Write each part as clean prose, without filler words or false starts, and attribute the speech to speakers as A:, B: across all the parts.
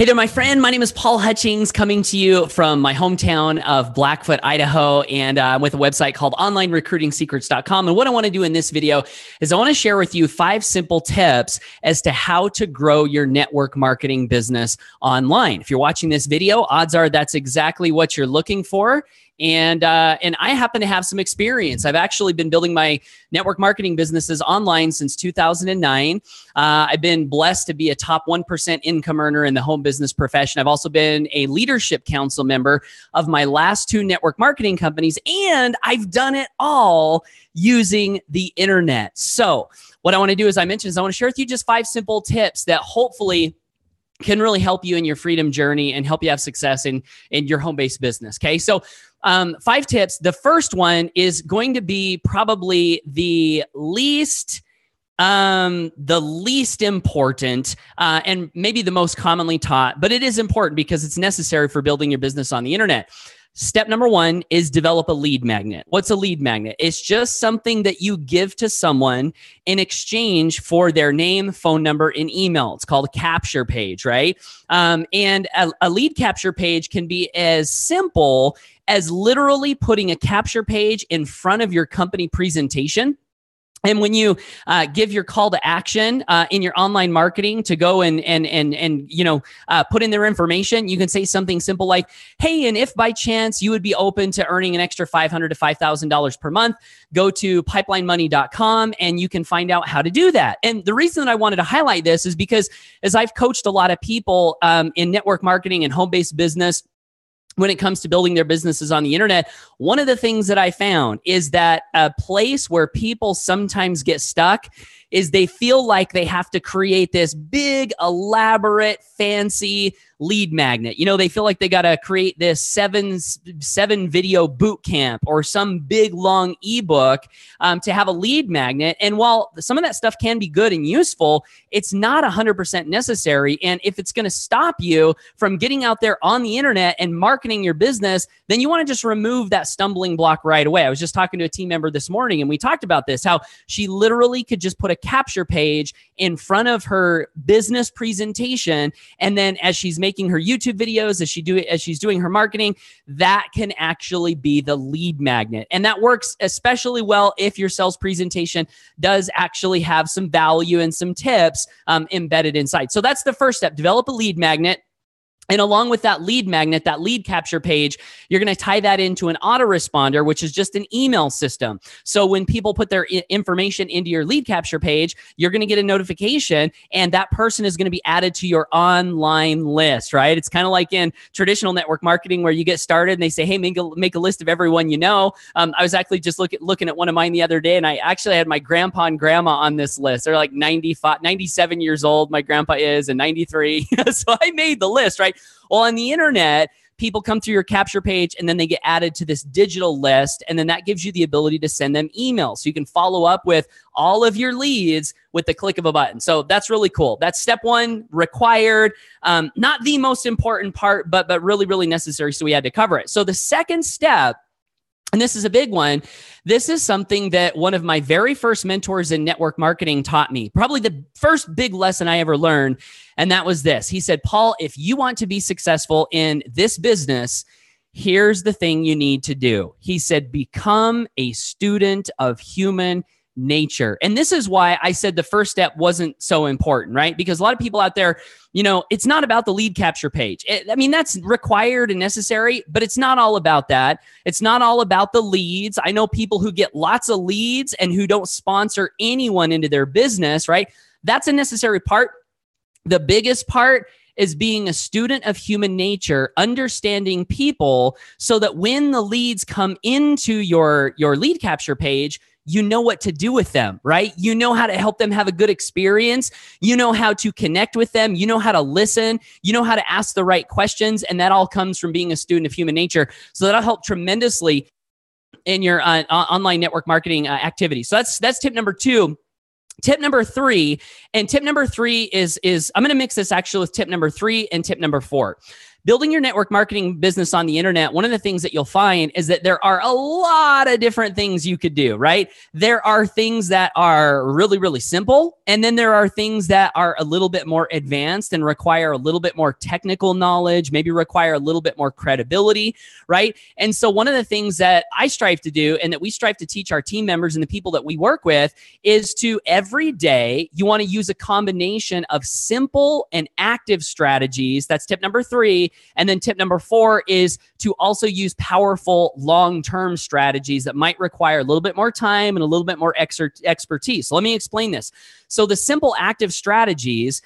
A: Hey there, my friend. My name is Paul Hutchings, coming to you from my hometown of Blackfoot, Idaho, and I'm with a website called onlinerecruitingsecrets.com. And what I want to do in this video is I want to share with you 5 simple tips as to how to grow your network marketing business online. If you're watching this video, odds are that's exactly what you're looking for. And I happen to have some experience. I've actually been building my network marketing businesses online since 2009. I've been blessed to be a top 1% income earner in the home business profession. I've also been a leadership council member of my last 2 network marketing companies, and I've done it all using the internet. So what I want to do, as I mentioned, is I want to share with you just 5 simple tips that hopefully can really help you in your freedom journey and help you have success in your home-based business. Okay, so 5 tips. The first one is going to be probably the least important and maybe the most commonly taught, but it is important because it's necessary for building your business on the internet. Step number 1 is develop a lead magnet. What's a lead magnet? It's just something that you give to someone in exchange for their name, phone number, and email. It's called a capture page, right? And a lead capture page can be as simple as literally putting a capture page in front of your company presentation. And when you give your call to action in your online marketing to go and put in their information, you can say something simple like, "Hey, and if by chance you would be open to earning an extra $500 to $5,000 per month, go to pipelinemoney.com and you can find out how to do that." And the reason that I wanted to highlight this is because as I've coached a lot of people in network marketing and home-based business, when it comes to building their businesses on the internet, one of the things that I found is that a place where people sometimes get stuck is they feel like they have to create this big, elaborate, fancy lead magnet. You know, they feel like they got to create this seven video boot camp or some big, long ebook to have a lead magnet. And while some of that stuff can be good and useful, it's not 100% necessary. And if it's going to stop you from getting out there on the internet and marketing your business, then you want to just remove that stumbling block right away. I was just talking to a team member this morning, and we talked about this, how she literally could just put a capture page in front of her business presentation. And then as she's making her YouTube videos, as she's doing her marketing, that can actually be the lead magnet. And that works especially well if your sales presentation does actually have some value and some tips embedded inside. So that's the first step. Develop a lead magnet. And along with that lead magnet, that lead capture page, you're going to tie that into an autoresponder, which is just an email system. So when people put their information into your lead capture page, you're going to get a notification, and that person is going to be added to your online list, right? It's kind of like in traditional network marketing where you get started and they say, "Hey, make a list of everyone you know." I was actually just looking at one of mine the other day, and I actually had my grandpa and grandma on this list. They're like 97 years old. My grandpa is, and 93. So I made the list, right? Well, on the internet, people come through your capture page and then they get added to this digital list. And then that gives you the ability to send them emails. So you can follow up with all of your leads with the click of a button. So that's really cool. That's step 1, required. Not the most important part, but really, really necessary. So we had to cover it. So the second step, and this is a big one, this is something that one of my very first mentors in network marketing taught me. Probably the first big lesson I ever learned. And that was this. He said, "Paul, if you want to be successful in this business, here's the thing you need to do." He said, "Become a student of human nature." And this is why I said the first step wasn't so important, right? Because a lot of people out there, it's not about the lead capture page. That's required and necessary, but it's not all about that. It's not all about the leads. I know people who get lots of leads and who don't sponsor anyone into their business, right? That's a necessary part. The biggest part is being a student of human nature, understanding people so that when the leads come into your lead capture page, you know what to do with them, right? You know how to help them have a good experience. You know how to connect with them. You know how to listen. You know how to ask the right questions. And that all comes from being a student of human nature. So that'll help tremendously in your online network marketing activity. So that's tip number 2. Tip number 3, and tip number 3 is I'm going to mix this actually with tip number 3 and tip number 4. building your network marketing business on the internet, one of the things that you'll find is that there are a lot of different things you could do, right? There are things that are really, really simple. And then there are things that are a little bit more advanced and require a little bit more technical knowledge, maybe require a little bit more credibility, right? And so one of the things that I strive to do and that we strive to teach our team members and the people that we work with is to every day, you want to use a combination of simple and active strategies. That's tip number 3. And then tip number 4 is to also use powerful long-term strategies that might require a little bit more time and a little bit more expertise. So let me explain this. So the simple active strategies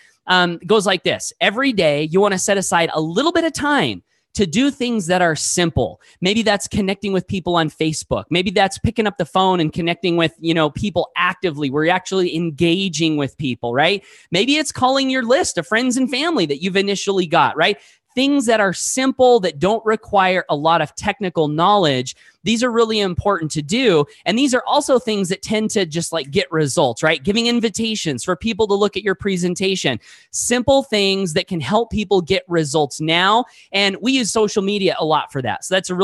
A: goes like this. Every day, you want to set aside a little bit of time to do things that are simple. Maybe that's connecting with people on Facebook. Maybe that's picking up the phone and connecting with, people actively, where you're actually engaging with people, right? Maybe it's calling your list of friends and family that you've initially got, right? Things that are simple, that don't require a lot of technical knowledge. These are really important to do. And these are also things that tend to just like get results, right? Giving invitations for people to look at your presentation. Simple things that can help people get results now. And we use social media a lot for that. So that's a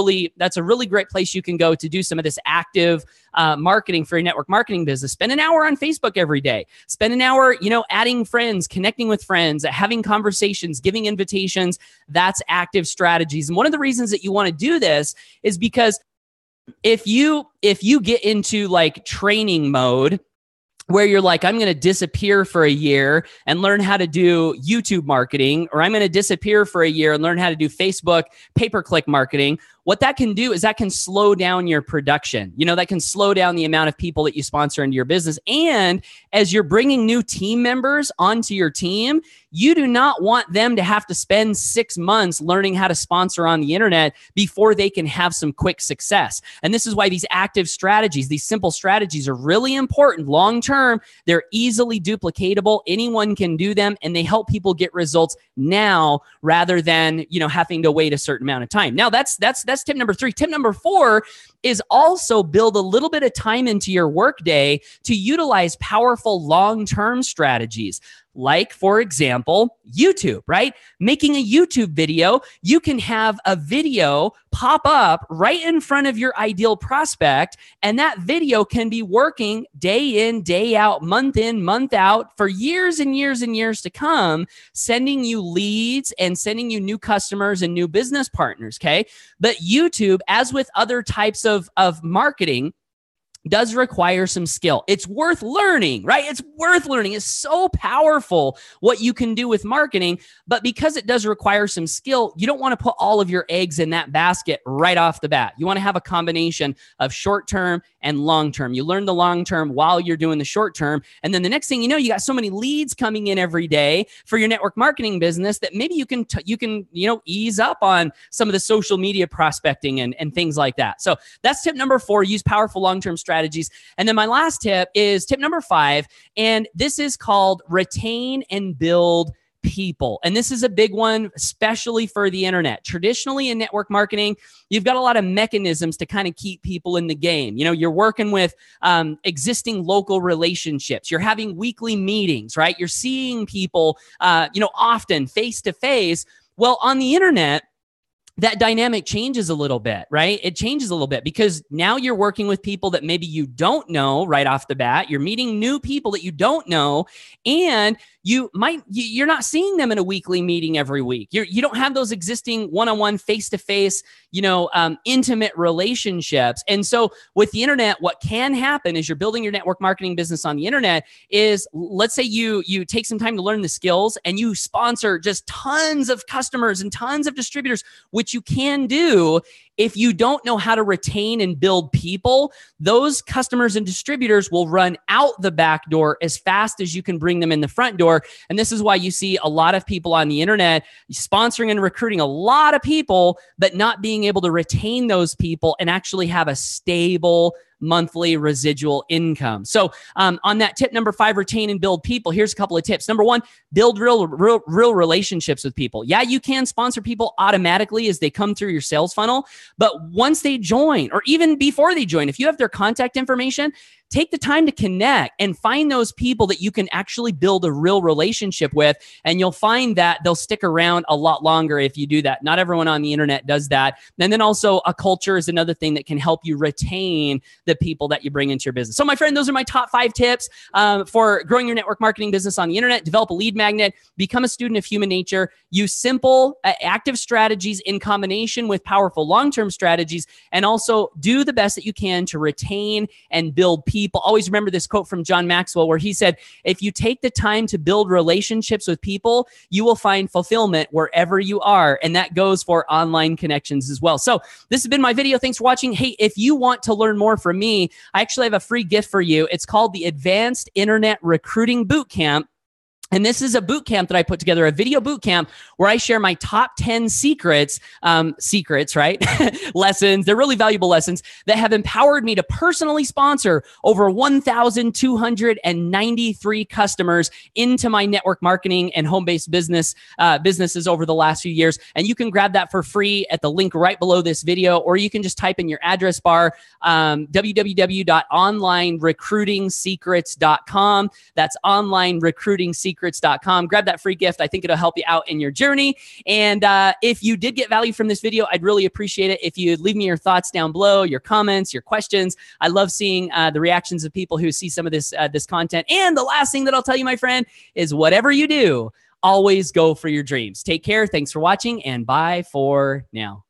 A: really great place you can go to do some of this active marketing for your network marketing business. Spend an hour on Facebook every day. Spend an hour, adding friends, connecting with friends, having conversations, giving invitations. That's active strategies. And one of the reasons that you want to do this is because if you get into like training mode, where you're like, I'm going to disappear for a year and learn how to do YouTube marketing, or I'm going to disappear for a year and learn how to do Facebook pay-per-click marketing, what that can do is that can slow down your production. That can slow down the amount of people that you sponsor into your business. And as you're bringing new team members onto your team, you do not want them to have to spend 6 months learning how to sponsor on the internet before they can have some quick success. And this is why these active strategies, these simple strategies are really important long-term. They're easily duplicatable. Anyone can do them, and they help people get results now rather than, having to wait a certain amount of time. Now that's tip number 3. Tip number 4 is also build a little bit of time into your workday to utilize powerful long-term strategies. Like, for example, YouTube, right? Making a YouTube video, you can have a video pop up right in front of your ideal prospect, and that video can be working day in, day out, month in, month out for years and years and years to come, sending you leads and sending you new customers and new business partners, okay? But YouTube, as with other types of marketing, does require some skill. It's worth learning, right? It's worth learning. It's so powerful what you can do with marketing, but because it does require some skill, you don't want to put all of your eggs in that basket right off the bat. You want to have a combination of short-term and long-term. You learn the long-term while you're doing the short-term, and then the next thing you know, you got so many leads coming in every day for your network marketing business that maybe you can ease up on some of the social media prospecting and things like that. So that's tip number 4, use powerful long-term strategies. And then my last tip is tip number 5, and this is called retain and build people. And this is a big one, especially for the internet. Traditionally in network marketing, you've got a lot of mechanisms to kind of keep people in the game. You're working with existing local relationships. You're having weekly meetings, right? You're seeing people, often face to face. Well, on the internet, that dynamic changes a little bit, right? It changes a little bit because now you're working with people that maybe you don't know right off the bat. You're meeting new people that you don't know, and you're not seeing them in a weekly meeting every week. You don't have those existing one-on-one, face-to-face, intimate relationships. And so with the internet, what can happen is you're building your network marketing business on the internet is, let's say you take some time to learn the skills and you sponsor just tons of customers and tons of distributors, which you can do. If you don't know how to retain and build people, those customers and distributors will run out the back door as fast as you can bring them in the front door. And this is why you see a lot of people on the internet sponsoring and recruiting a lot of people, but not being able to retain those people and actually have a stable monthly residual income. So on that tip number 5, retain and build people, here's a couple of tips. Number 1, build real relationships with people. Yeah, you can sponsor people automatically as they come through your sales funnel, but once they join, or even before they join, if you have their contact information, take the time to connect and find those people that you can actually build a real relationship with. And you'll find that they'll stick around a lot longer if you do that. Not everyone on the internet does that. And then also a culture is another thing that can help you retain the people that you bring into your business. So my friend, those are my top 5 tips for growing your network marketing business on the internet. Develop a lead magnet, become a student of human nature, use simple, active strategies in combination with powerful long-term strategies, and also do the best that you can to retain and build people. Always remember this quote from John Maxwell where he said, if you take the time to build relationships with people, you will find fulfillment wherever you are. And that goes for online connections as well. So this has been my video. Thanks for watching. Hey, if you want to learn more from me, I actually have a free gift for you. It's called the Advanced Internet Recruiting Bootcamp. And this is a boot camp that I put together, a video boot camp where I share my top 10 secrets, right? Lessons. They're really valuable lessons that have empowered me to personally sponsor over 1,293 customers into my network marketing and home-based businesses over the last few years. And you can grab that for free at the link right below this video, or you can just type in your address bar, www.onlinerecruitingsecrets.com. That's onlinerecruitingsecrets.com. Grab that free gift. I think it'll help you out in your journey. And if you did get value from this video, I'd really appreciate it if you'd leave me your thoughts down below, your comments, your questions. I love seeing the reactions of people who see some of this content. And the last thing that I'll tell you, my friend, is whatever you do, always go for your dreams. Take care. Thanks for watching, and bye for now.